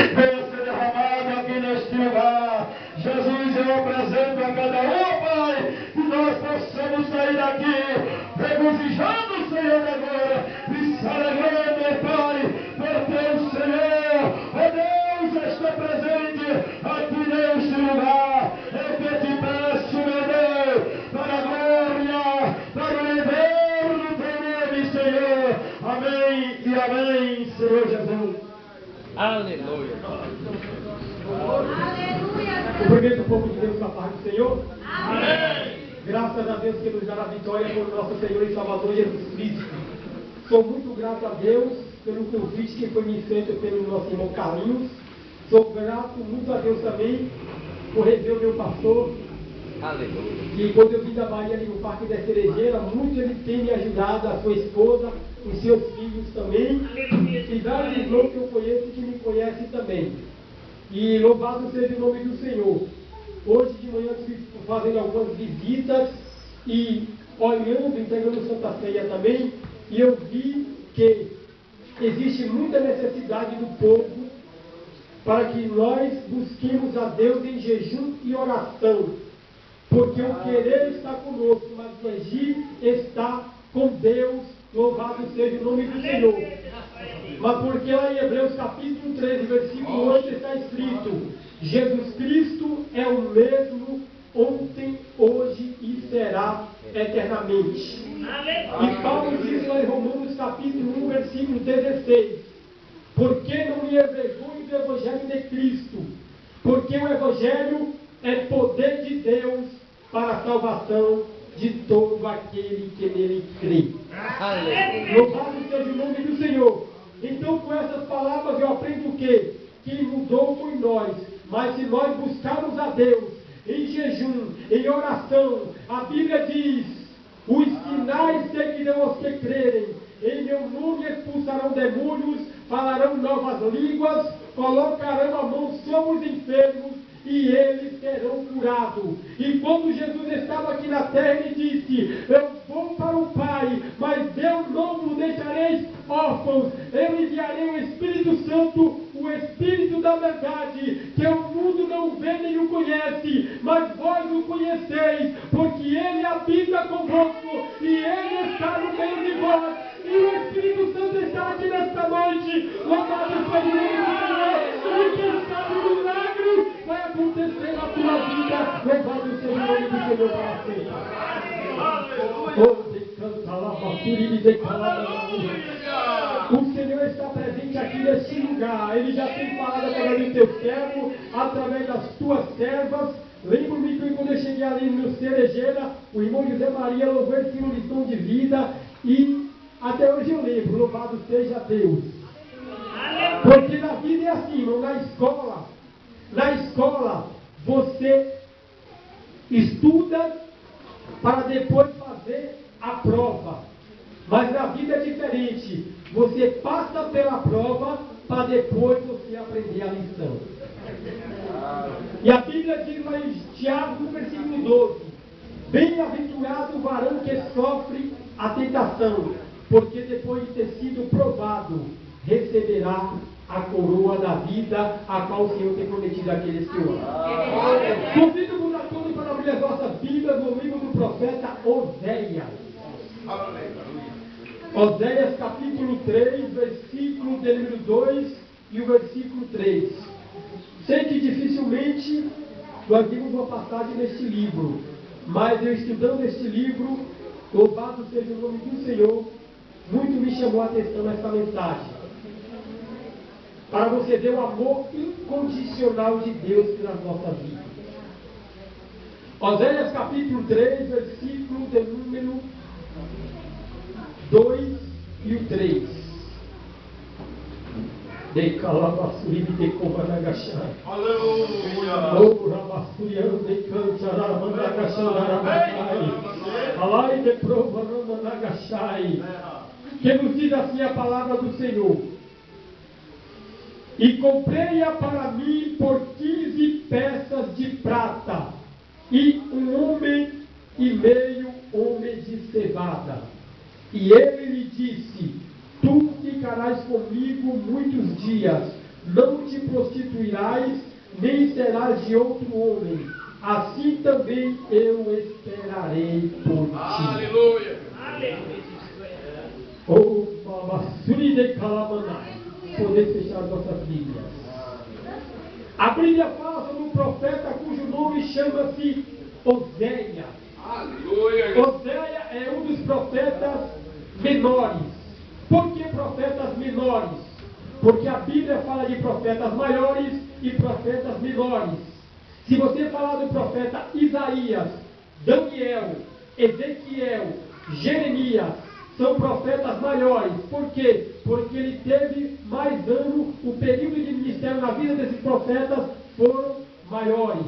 venha ser derramado aqui neste lugar. Jesus, eu apresento a cada um, Pai, que nós possamos sair daqui regozijando, Senhor, agora, e se alegrando, Pai, porque o Senhor, ó Deus, está presente aqui neste lugar. Eu que te peço, meu Deus, para a glória, para o louvor do teu nome, Senhor. Amém e amém, Senhor Jesus. Aleluia. Cumprimento o povo de Deus com a paz do Senhor. Amém. Graças a Deus que nos dá a vitória por nosso Senhor e Salvador Jesus Cristo. Sou muito grato a Deus pelo convite que foi me feito pelo nosso irmão Carlinhos. Sou grato muito a Deus também por rever o meu pastor. Aleluia. E quando eu vim da Bahia ali no Parque da Cerejeira, muito ele tem me ajudado, a sua esposa, os seus filhos também. E vários irmãos que eu conheço e que me conhecem também. E louvado seja o nome do Senhor. Hoje de manhã estive fazendo algumas visitas e olhando, entregando Santa Ceia também, e eu vi que existe muita necessidade do povo para que nós busquemos a Deus em jejum e oração. Porque o querer está conosco, mas o agir está com Deus. Louvado seja o nome do Senhor. Mas porque lá em Hebreus capítulo 13, versículo 8 está escrito: Jesus Cristo é o mesmo ontem, hoje e será eternamente. E Paulo diz lá em Romanos capítulo 1, versículo 16: porque não me envergonho do Evangelho de Cristo, porque o Evangelho é poder de Deus para a salvação de todo aquele que nele crê. Louvado seja o nome do Senhor. Então, com essas palavras, eu aprendo o quê? Que mudou foi nós. Mas se nós buscarmos a Deus em jejum, em oração, a Bíblia diz: os sinais seguirão aos que crerem. Em meu nome expulsarão demônios, falarão novas línguas, colocarão a mão sobre os enfermos e eles serão curados. E quando Jesus estava aqui na terra, ele disse: eu vou para o Pai, mas eu não vos deixareis órfãos. Eu enviarei o Espírito Santo, o Espírito da verdade, que o mundo não vê nem o conhece, mas vós o conheceis, porque ele habita convosco e ele está no meio de vós. E o Espírito Santo está aqui nesta noite. Louvado seja o nome do Senhor. E quem sabe o milagre vai acontecer na tua vida. Louvado seja o nome do Senhor para sempre. O Senhor está presente aqui neste lugar. Ele já tem falado através do teu servo, através das tuas servas. Lembro-me que quando eu cheguei ali no Cerejeira, o irmão José Maria louvou esse lição de vida e até hoje eu lembro. Louvado seja Deus. Porque na vida é assim, irmão. Na escola você estuda para depois fazer a prova. Mas na vida é diferente. Você passa pela prova para depois você aprender a lição. E a Bíblia diz lá em Tiago, no versículo 12: bem-aventurado o varão que sofre a tentação, porque depois de ter sido provado, receberá a coroa da vida, a qual o Senhor tem prometido àqueles que o amam. Convido-vos a todos para abrir as nossas Bíblias no livro do profeta Oséias. Oséias capítulo 3, versículo de número 2 e o versículo 3. Sei que dificilmente nós vimos uma passagem neste livro, mas eu estudando este livro, louvado seja o nome do Senhor, muito me chamou a atenção essa mensagem. Para você ver o amor incondicional de Deus pelas nossas vidas. Oséias capítulo 3, versículo de número 2 e o 3. De calabasuri de comanagachai. Aleluia. O rabasuriano de cancharamandagachai. Alai de provanamandagachai. Que nos diz assim a palavra do Senhor: e comprei-a para mim por 15 peças de prata, e 1,5 homem de cevada. E ele lhe disse: tu ficarás comigo muitos dias, não te prostituirás, nem serás de outro homem. Assim também eu esperarei por ti. Aleluia. Oh, Babasuri de Calamanai. Poder fechar nossas Bíblias. A Bíblia fala sobre um profeta cujo nome chama-se Oséias. Aleluia. Oséias é um dos profetas menores. Por que profetas menores? Porque a Bíblia fala de profetas maiores e profetas menores. Se você falar do profeta Isaías, Daniel, Ezequiel, Jeremias, são profetas maiores. Por quê? Porque ele teve mais anos, o período de ministério na vida desses profetas foram maiores.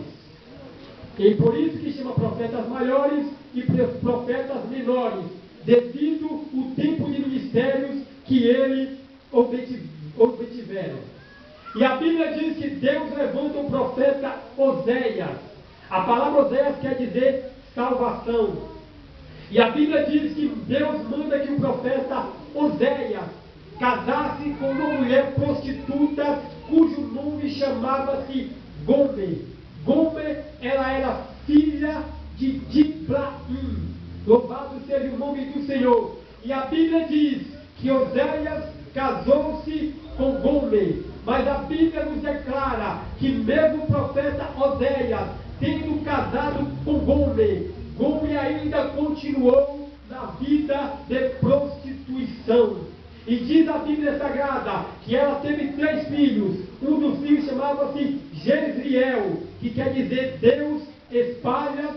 E por isso que chama profetas maiores e profetas menores, devido ao tempo de ministérios que ele obtiveram. E a Bíblia diz que Deus levanta o profeta Oséias. A palavra Oséias quer dizer salvação. E a Bíblia diz que Deus manda que o profeta Oséias casasse com uma mulher prostituta cujo nome chamava-se Gomer. Gomer, ela era filha de Diblaim. Louvado seja o nome do Senhor. E a Bíblia diz que Oséias casou-se com Gomer. Mas a Bíblia nos declara que mesmo o profeta Oséias, tendo casado com Gomer, Gomer ainda continuou na vida de prostituição. E diz a Bíblia Sagrada que ela teve 3 filhos. Um dos filhos chamava-se Jezriel, que quer dizer Deus espalha.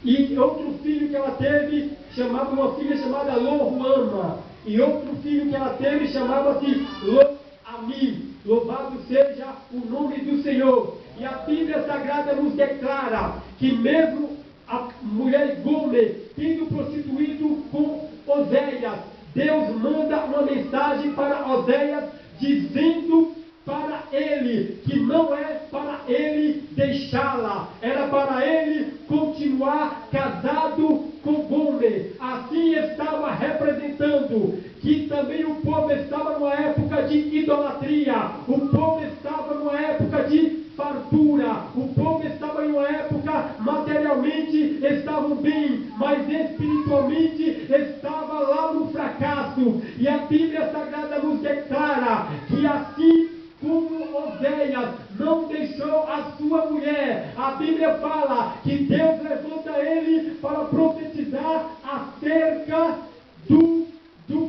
E outro filho que ela teve, uma filha chamada Loruama. E outro filho que ela teve chamava-se Lo-Ami. Louvado seja o nome do Senhor. E a Bíblia Sagrada nos declara que mesmo a mulher Gomer tendo prostituído com Oséias, Deus manda uma mensagem para Oséias dizendo para ele que não é para ele deixá-la, era para ele continuar casado com Gomer. Assim estava representando que também o povo estava numa época de idolatria, o povo estava numa época de fartura, o povo estava em uma época materialmente estavam bem, mas espiritualmente estava lá no fracasso. E a Bíblia Sagrada nos declara que assim como Oséias não deixou a sua mulher, a Bíblia fala que Deus levanta ele para profetizar acerca do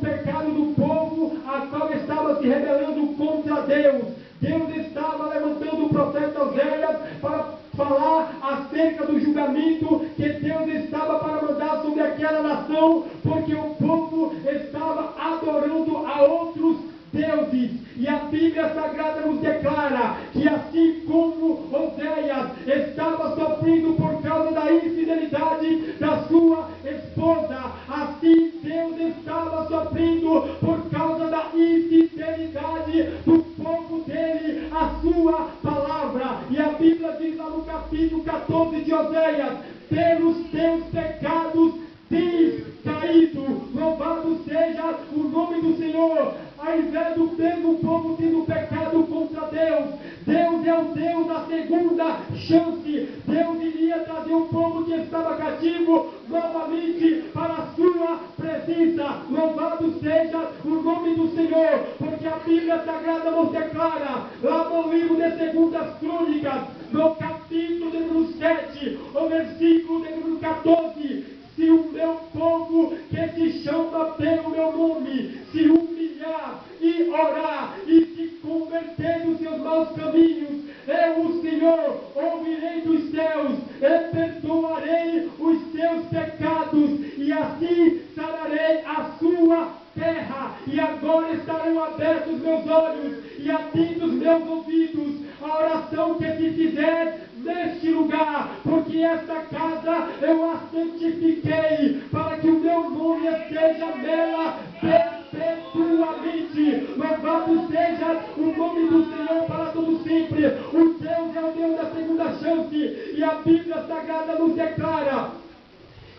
pecado do povo, a qual estava se rebelando contra Deus. Deus estava levantando o profeta Oséias para falar acerca do julgamento que Deus estava para mandar sobre aquela nação, porque o povo estava adorando a outros deuses. E a Bíblia Sagrada nos declara que assim como Oséias estava sofrendo por causa da infidelidade da sua esposa, assim Deus estava sofrendo por causa da infidelidade do povo dele, a sua palavra. E a Bíblia diz lá no capítulo 14 de Oséias: pelos teus pecados tens caído. Louvado seja o nome do Senhor. Ao invés do mesmo povo tendo pecado contra Deus, Deus é o Deus da segunda chance. Deus iria trazer o povo que estava cativo novamente para a sua presença. Louvado seja o nome do Senhor, porque a Bíblia Sagrada nos declara, lá no livro de Segundas Crônicas, no capítulo de número 7, o versículo de número 14: se o meu povo que se chama pelo meu nome se humilhar e orar e se converter dos seus maus caminhos, eu, o Senhor, ouvirei dos céus e perdoarei os seus pecados, e assim sararei a sua terra. E agora estarão abertos meus olhos e atentos meus ouvidos a oração que se fizer neste lugar, porque esta casa eu a santifiquei, para que o meu nome esteja nela perpetuamente. Louvado seja o nome do Senhor para todo sempre. O Deus é o Deus da segunda chance. E a Bíblia Sagrada nos declara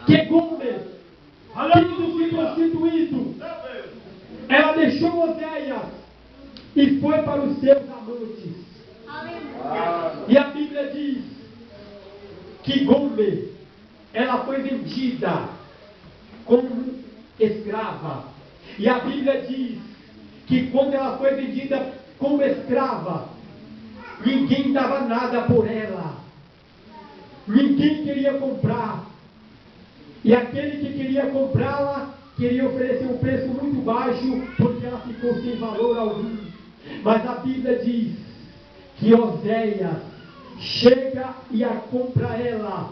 que Gomer, tendo se prostituído, ela deixou Oséias e foi para os seus amantes. E a Bíblia diz que Gomer, ela foi vendida como escrava. E a Bíblia diz que quando ela foi vendida como escrava, ninguém dava nada por ela. Ninguém queria comprar. E aquele que queria comprá-la, queria oferecer um preço muito baixo, porque ela ficou sem valor algum. Mas a Bíblia diz que Oséias chega e a compra ela.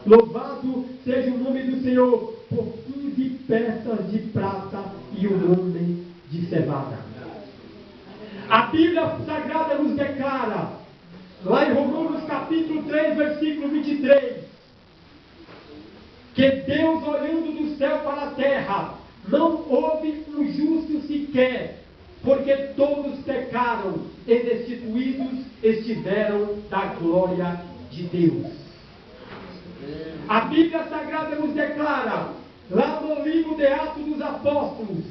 Louvado seja o nome do Senhor, por 15 peças de prata e um homem de cevada. A Bíblia Sagrada nos declara, lá em Romanos capítulo 3, versículo 23, que Deus, olhando do céu para a terra, não houve um justo sequer, porque todos pecaram e destituídos estiveram da glória de Deus. A Bíblia Sagrada nos declara, lá no livro de Atos dos Apóstolos,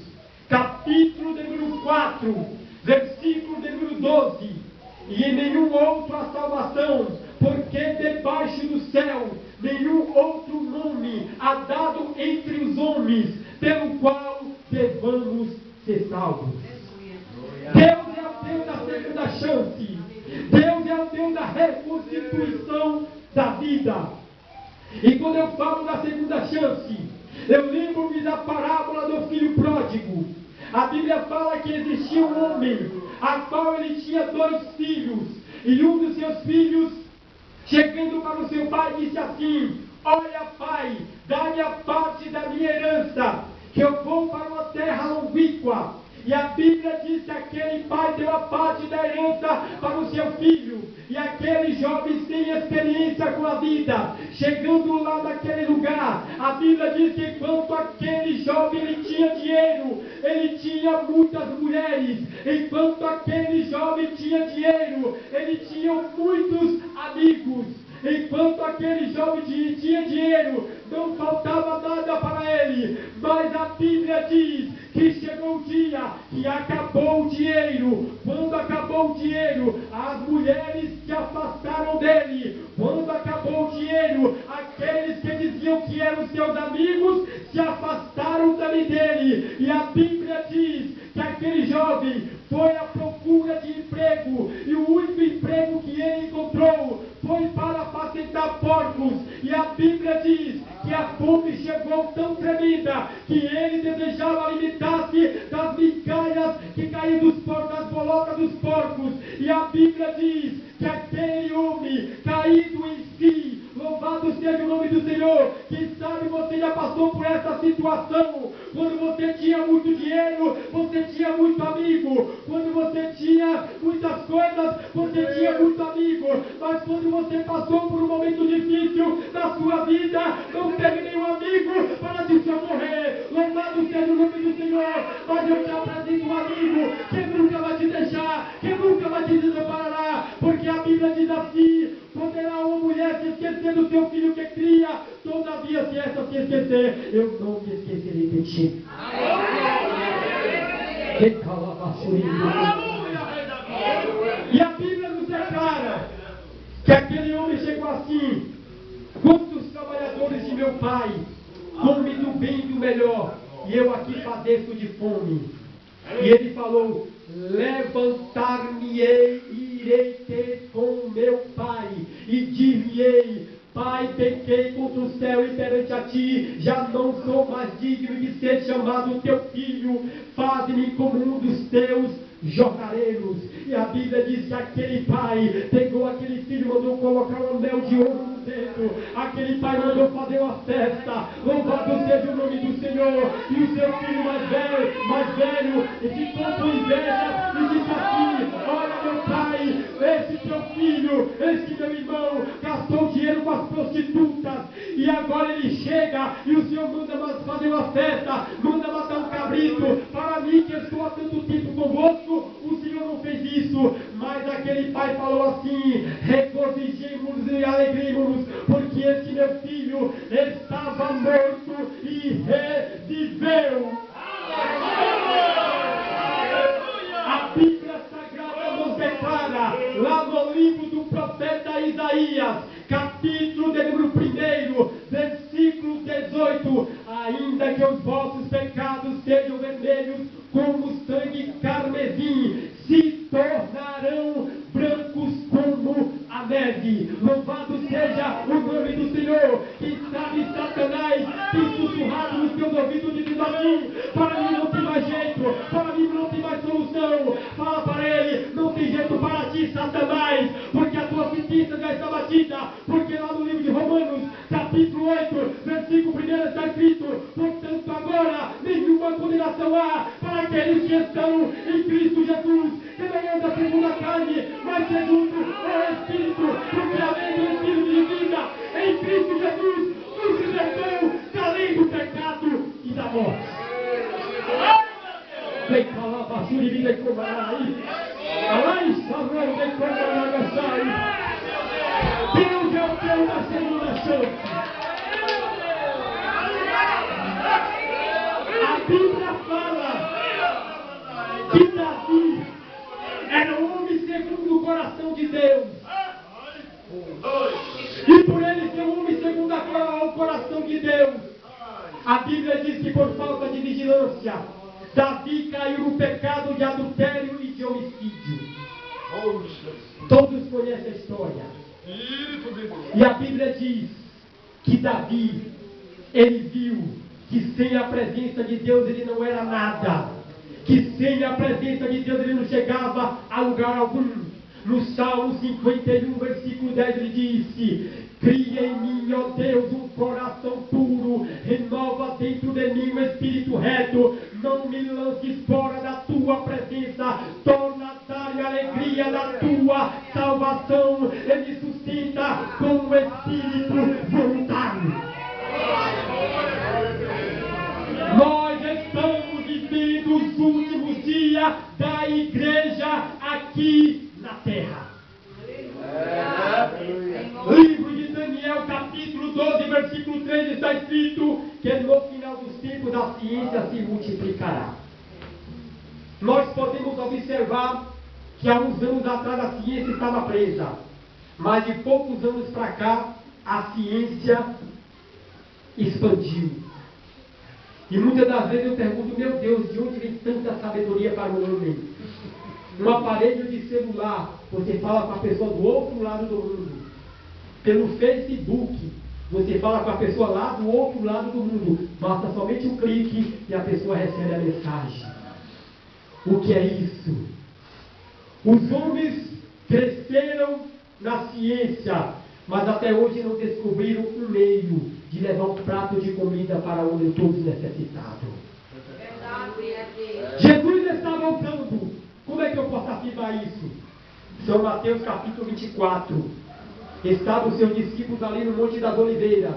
capítulo número 4, versículo número 12, e em nenhum outro a salvação, porque debaixo do céu nenhum outro nome há dado entre os homens, pelo qual devamos ser salvos. Deus é o Deus da segunda chance. Deus é o Deus da reconstituição da vida. E quando eu falo da segunda chance, eu lembro-me da parábola do filho pródigo. A Bíblia fala que existia um homem, a qual ele tinha 2 filhos. E um dos seus filhos, chegando para o seu pai, disse assim: olha, pai, dá-me a parte da minha herança, que eu vou para uma terra longínqua. E a Bíblia diz que aquele pai deu a parte da herança para o seu filho. E aquele jovem sem experiência com a vida, chegando lá naquele lugar, a Bíblia diz que enquanto aquele jovem ele tinha dinheiro, ele tinha muitas mulheres. Enquanto aquele jovem tinha dinheiro, ele tinha muitos amigos. Enquanto aquele jovem tinha dinheiro, não faltava nada para ele. Mas a Bíblia diz que chegou o dia que acabou o dinheiro. Quando acabou o dinheiro, as mulheres se afastaram dele. Quando acabou o dinheiro, aqueles que diziam que eram seus amigos se afastaram também dele. E a Bíblia diz que aquele jovem foi à procura de emprego, e o único emprego que ele encontrou foi para apacentar porcos. E a Bíblia diz que a fome chegou tão tremenda que ele desejava alimentar-se das migalhas que caíam das bolocas dos porcos. E a Bíblia diz que aquele homem caído em si, louvado seja o nome do Senhor. Quem sabe você já passou por essa situação, quando você tinha muito dinheiro, você tinha muito amigo. Quando você tinha muitas coisas, você tinha muito amigo. Mas quando você passou por um momento difícil na sua vida, não teve nenhum amigo para te socorrer. Louvado seja o nome do Senhor. Mas eu te apresento um amigo que nunca vai te deixar, que nunca vai te desamparará, porque a Bíblia diz assim: poderá uma mulher se esquecer do seu filho que cria, todavia se essa se esquecer, eu não me esquecerei de ti. E a Bíblia nos declara que aquele homem chegou assim: quantos trabalhadores de meu pai comem do bem e do melhor, e eu aqui padeço de fome. E ele falou: levantar-me-ei e irei ter com meu pai, e dir-lhe-ei: Pai, pequei contra o céu e perante a ti, já não sou mais digno de ser chamado teu filho, faz-me como um dos teus jornaleiros. E a Bíblia diz que aquele pai pegou aquele filho, mandou colocar um anel de ouro no dedo. Aquele pai mandou fazer uma festa. Louvado seja o nome do Senhor. E o seu filho mais velho, e ficou com inveja e disse assim: olha, meu pai, esse teu filho, esse meu irmão gastou dinheiro com as prostitutas, e agora ele chega e o Senhor manda fazer uma festa, manda matar um cabrito. Para mim, que estou há tanto tempo convosco, o Senhor não fez isso. Mas aquele pai falou assim: regozijemo-nos e alegremos-nos, porque esse meu filho estava morto e reviveu. A Bíblia Sagrada nos declara lá no livro do profeta Isaías, capítulo de número 1, versículo 18: ainda que os vossos pecados sejam vermelhos como o sangue carmesim, se tornarão brancos como a neve. Louvado seja o nome do Senhor. Quem sabe Satanás tem sussurrado nos teus ouvidos dizendo assim: para mim não tem mais jeito, para mim não tem mais solução. Fala para ele: não tem jeito para ti, Satanás, porque a tua sentença já está batida. Porque lá no livro de Romanos, capítulo 8, versículo 1, está escrito: portanto agora nenhuma condenação há para aqueles que estão em Cristo Jesus, que não anda segundo a carne, mas segundo o Espírito. Porque além do Espírito de vida em Cristo Jesus nos libertou da lei do pecado e da morte. Vem falar basura e vida com aí. Além salvou, vem com a sai. Deus é o Deus da segunda chance. A Bíblia fala que Davi era um homem segundo o coração de Deus. E por ele ser um homem segundo o coração de Deus, a Bíblia diz que por falta de vigilância, Davi caiu no pecado de adultério e de homicídio. Todos conhecem a história. E a Bíblia diz que Davi, ele viu que sem a presença de Deus ele não era nada. Que sem a presença de Deus ele não chegava a lugar algum. No Salmo 51, versículo 10, ele disse: cria em mim, ó Deus, um coração puro, renova dentro de mim um espírito reto, não me lances fora da tua presença, torna a dar-me a alegria da tua salvação, e me sustenta com o espírito voluntário. Nós estamos vivendo os últimos dias da igreja aqui na terra. Livro de Daniel, capítulo 12, versículo 3, está escrito que no final dos tempos a ciência se multiplicará. Nós podemos observar que há uns anos atrás a ciência estava presa, mas de poucos anos para cá a ciência expandiu. E muitas das vezes eu pergunto: meu Deus, de onde vem tanta sabedoria para o homem? Um aparelho de celular, você fala com a pessoa do outro lado do mundo. Pelo Facebook, você fala com a pessoa lá do outro lado do mundo. Basta somente um clique e a pessoa recebe a mensagem. O que é isso? Os homens cresceram na ciência, mas até hoje não descobriram um meio de levar um prato de comida para onde todos necessitados. Jesus está voltando. Como é que eu posso afirmar isso? São Mateus capítulo 24. Estavam os seus discípulos ali no Monte das Oliveiras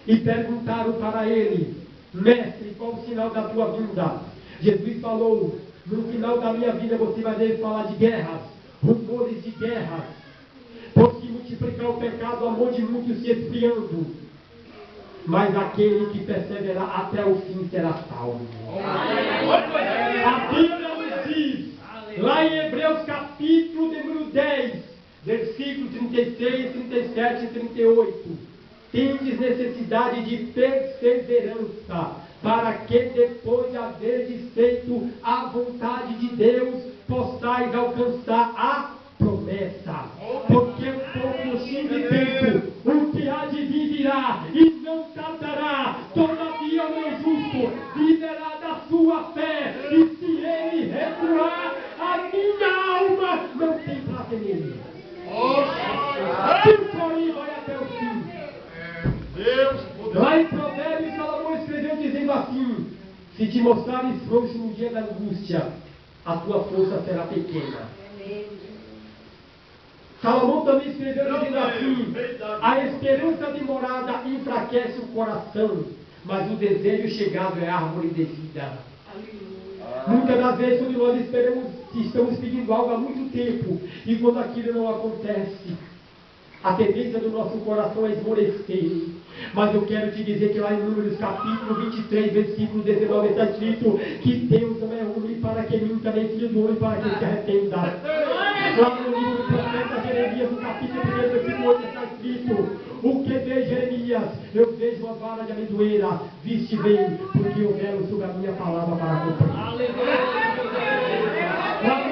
e perguntaram para ele: mestre, qual o sinal da tua vinda? Jesus falou: no final da minha vida você vai ver falar de guerras, rumores de guerras, por se multiplicar o pecado, o amor de muitos se esfriando, mas aquele que perseverar até o fim será salvo. A Bíblia nos diz, lá em Hebreus capítulo número 10, versículo 36, 37 e 38: tendes necessidade de perseverança, para que depois de haverdes feito a vontade de Deus, possais alcançar a promessa. Porque um pouco no fim de tempo, o que há de vir virá, e não tardará. Todavia o meu justo viverá da sua fé, e se ele recuar, a minha alma não tem prazer nele. Quem porém vai até o fim. Lá em Provérbios, Salomão escreveu dizendo assim: se te mostrares frouxo no dia da angústia, a tua força será pequena. Salomão também escreveu dizendo assim: a esperança demorada enfraquece o coração, mas o desejo chegado é árvore de vida. Muitas das vezes quando nós estamos pedindo algo há muito tempo, e quando aquilo não acontece, a tendência do nosso coração é esmorecer. Mas eu quero te dizer que lá em Números capítulo 23, versículo 19, está escrito que Deus não é homem para que minta, nem filho do homem para que se arrependa. Lá no livro profeta Jeremias, no capítulo 1, versículo 8, está escrito: o que vê Jeremias? Eu vejo uma vara de amendoeira, viste bem, porque eu velo sobre a minha palavra para cumprir. Lá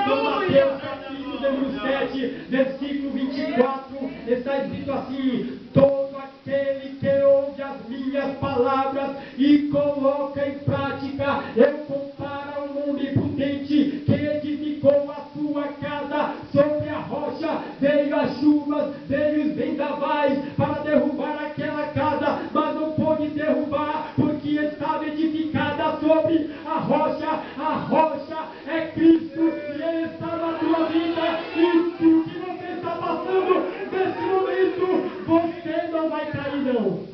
no Mateus, capítulo 7, versículo 24, está escrito assim: todo aquele que ouve as minhas palavras e coloca em prática, eu comparo a um homem prudente que edificou a sua casa sobre a rocha. Veio as chuvas, veio os vendavais para derrubar aquela casa, mas não pôde derrubar, porque estava edificada sobre a rocha. A rocha é Cristo, e Ele está na tua vida, e se o que você está passando nesse momento, você não vai cair, não.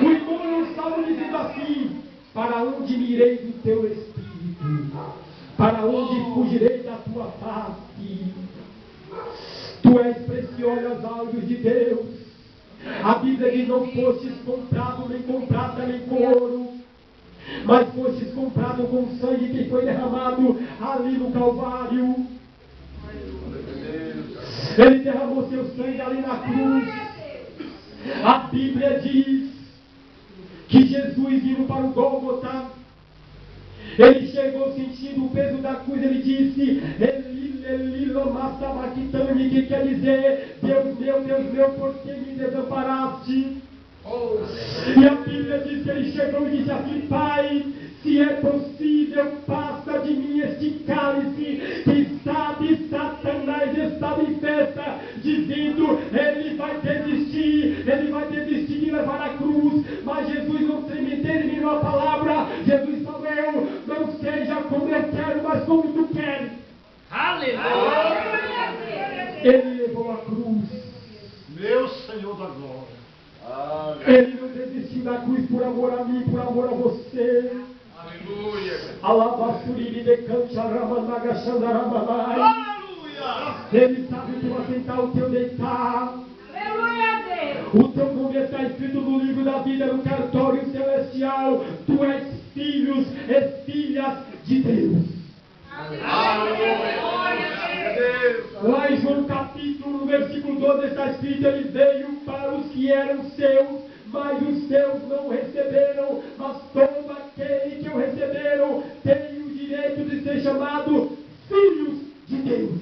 O irmão no Salmo dizendo assim: para onde me irei do teu espírito? Para onde fugirei da tua face? Tu és precioso aos olhos de Deus. A Bíblia diz: não fostes comprado nem com prata nem com ouro, mas fostes comprado com sangue que foi derramado ali no Calvário. Ele derramou seu sangue ali na cruz. A Bíblia diz que Jesus, indo para o Gólgota, ele chegou sentindo o peso da cruz. Ele disse: Eli, Eli, lama sabachthani, que quer dizer: Deus meu, por que me desamparaste? E a Bíblia diz que ele chegou e disse assim: Pai, se é possível, passa de mim este cálice. Que sabe, Satanás estava em festa, dizendo: ele vai desistir de levar a cruz. Mas Jesus não terminou a palavra. Jesus falou: não seja como eu quero, mas como tu queres. Aleluia! Ele levou a cruz. Meu Senhor da glória. Ele não desistiu da cruz por amor a mim, por amor a você. Aleluia. Alabasuri de Cancharamanaga Xandaramanai. Aleluia. Ele sabe o teu assentar, o teu deitar. O teu nome está escrito no livro da vida, no cartório celestial. Tu és filhos e filhas de Deus. Lá em João capítulo, no versículo 12, está escrito: ele veio para os que eram seus, mas os seus não receberam. Mas todo aquele que o receberam tem o direito de ser chamado filhos de Deus.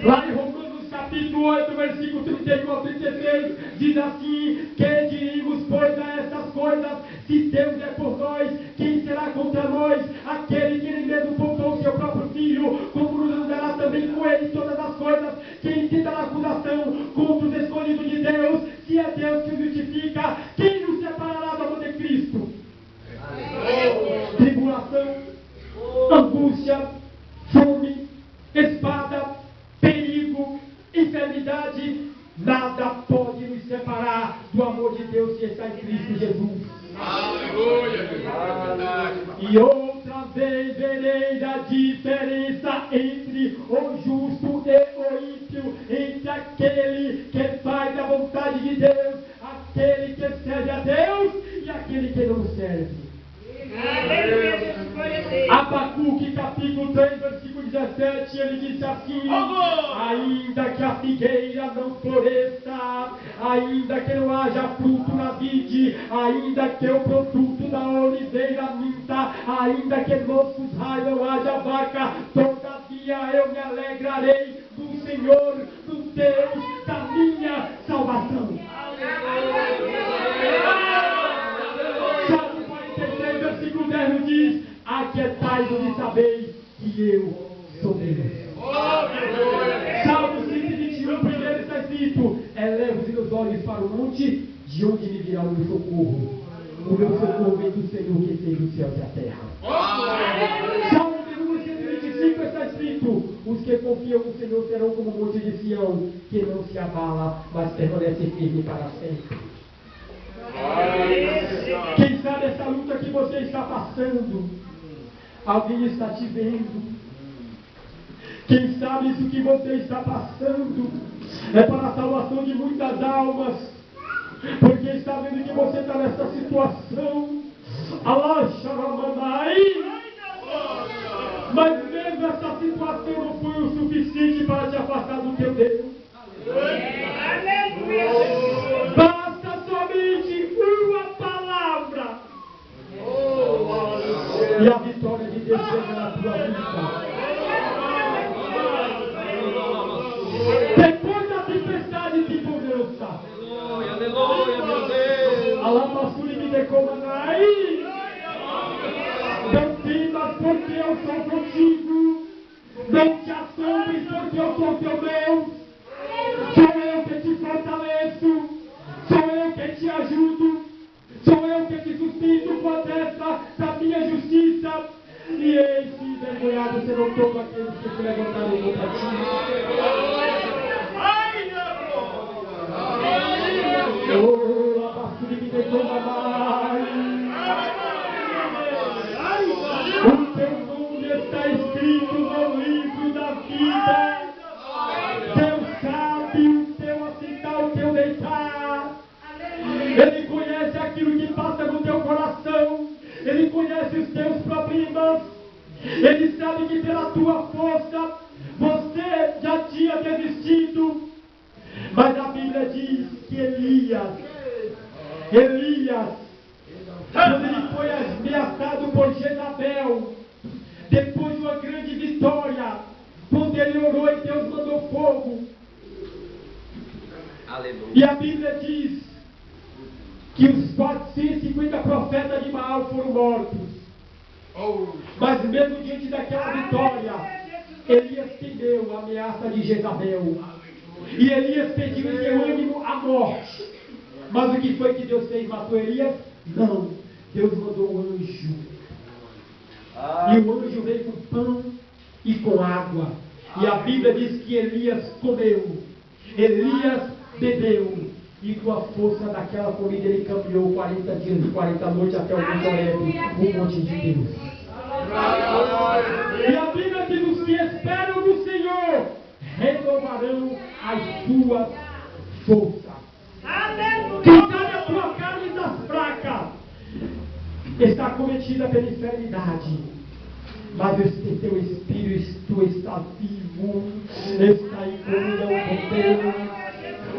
Lá em Romanos capítulo 8, versículo 31 ao 36, diz assim: que diríamos, pois, a essas coisas? Se Deus é por nós, quem será contra nós? Aquele que ele mesmo poupou seu próprio filho, como nos dará também com ele todas as coisas. Quem tentará acusação contra os escolhidos de Deus? Se é Deus que os justifica, quem nos separará do amor de Cristo? Tribulação, angústia, fome, espada, perigo, enfermidade, nada pode nos separar do amor de Deus que está em Cristo Jesus. Aleluia. E outra vez vereis a diferença entre o justo e o ímpio, entre aquele que faz a vontade de Deus, aquele que serve a Deus e aquele que não serve. Abacuque capítulo 3, versículo 17, ele disse assim: ainda que a figueira não floresça, ainda que não haja fruto na vide, ainda que o produto da oliveira minta, ainda que nossos raios não haja vaca, todavia eu me alegrarei do Senhor, do Deus da minha salvação. Salmo 46, versículo 10 diz: aquietai-vos e sabeis que eu sou Deus. Salmo 121, primeiro está escrito: eleva os meus olhos para o monte, de onde me virá o meu socorro. O meu socorro vem do Senhor que fez os céus e a terra. Salmo 125 está escrito: os que confiam no Senhor serão como o monte de Sião, que não se abala, mas permanece firme para sempre. Quem sabe essa luta que você está passando, alguém está te vendo. Quem sabe isso que você está passando é para a salvação de muitas almas, porque está vendo que você está nessa situação. Mas mesmo essa situação não foi o suficiente para te afastar do teu Deus. Basta somente uma palavra e a vitória de Deus chega na tua vida. Depois da tempestade de poderosa, Aleluia, meu Deus. a lamaçura me decomanai. Não temas, porque eu sou contigo. Não te assombres, porque eu sou teu Deus. Sou eu que te fortaleço. Sou eu que te ajudo. Sou eu que te sustento com a destra da minha justiça. E eis que envergonhado serão todos aqueles que se levantaram contra ti. Oh, lamaçura me decomanai. O teu nome está escrito no livro da vida. Deus sabe o teu assentar, o teu deitar. Ele conhece aquilo que passa no teu coração. Ele conhece os teus problemas. Ele sabe que pela tua força você já tinha desistido. Mas a Bíblia diz que Elias, quando ele foi ameaçado por Jezabel, depois de uma grande vitória, quando ele orou e Deus mandou fogo. Aleluia. E a Bíblia diz que os 450 profetas de Baal foram mortos. Mas mesmo diante daquela vitória, Elias temeu a ameaça de Jezabel. E Elias pediu em seu ânimo a morte. Mas o que foi que Deus fez? Matou Elias? Não. Deus mandou um anjo. E o anjo veio com pão e com água. E a Bíblia diz que Elias comeu. Elias bebeu. E com a força daquela comida ele caminhou 40 dias e 40 noites até o Monte Horebe, o monte de Deus. E a Bíblia diz que os que esperam no Senhor renovarão as suas forças. Quem sabe a tua carne está fraca, está cometida pela enfermidade, mas o teu espírito está vivo, está em comunhão com Deus.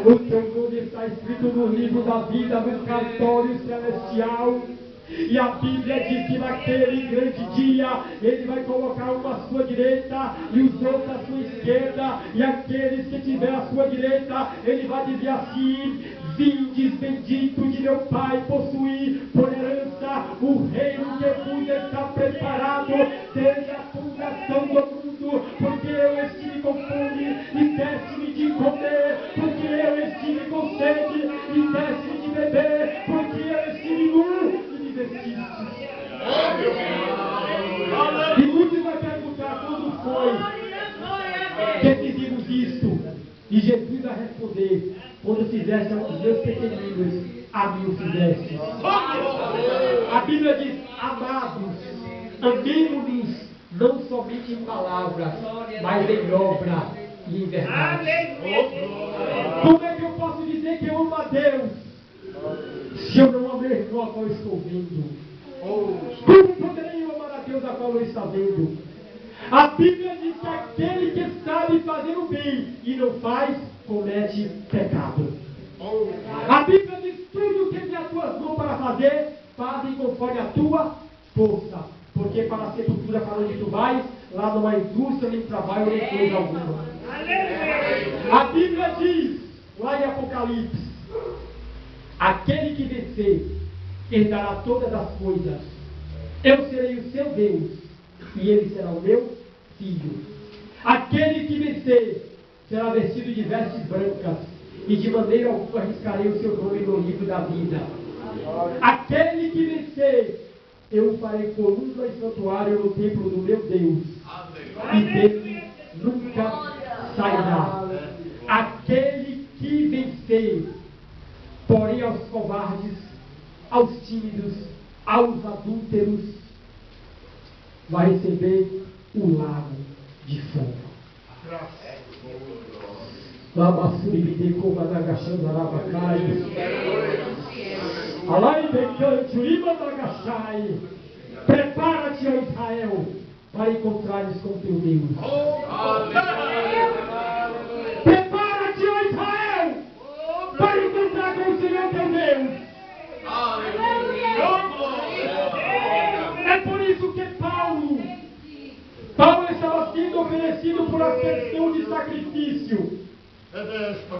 O teu nome está escrito no livro da vida, no cartório celestial. E a Bíblia diz que naquele grande dia ele vai colocar um à sua direita e os outros à sua esquerda, e aqueles que tiver à sua direita ele vai dizer assim: vindes bendito de meu Pai, possuir por herança o reino que vos está preparado desde a fundação do mundo, porque eu estive com fome e deste-me de comer, porque eu estive com sede e deste-me de beber, porque eu estive nu. E muitos vão perguntar quando foi que fizemos isto. E Jesus vai responder: quando fizeste aos meus pequeninos, a mim o fizeste. A Bíblia diz: amados, amemo-nos não somente em palavras, mas em obra e em verdade. Como é que eu posso dizer que eu amo a Deus se eu não amo o irmão a qual eu estou vendo? Como poderei amar a Deus a qual eu estou vendo? A Bíblia diz que aquele que sabe fazer o bem e não faz, comete pecado. A Bíblia diz: tudo que tem as tuas mãos para fazer, fazem conforme a tua força. Porque para a sepultura, para onde tu vais, lá não há indústria, nem trabalho, nem coisa alguma. A Bíblia diz, lá em Apocalipse: aquele que vencer herdará todas as coisas. Eu serei o seu Deus e ele será o meu filho. Aquele que vencer será vestido de vestes brancas e de maneira alguma arriscarei o seu nome no livro da vida. Aquele que vencer, eu farei coluna e santuário no templo do meu Deus, e dele nunca sairá. Aquele que vencer, porém aos covardes, aos tímidos, aos adúlteros, vai receber o lago de fogo. Alai Becante, Lima Bagachai. Prepara-te, ó Israel, para encontrares com teu Deus. Prepara-te, ó Israel, para encontrar com o Senhor teu Deus. É por isso que Paulo estava sendo oferecido por aspersão de sacrifício.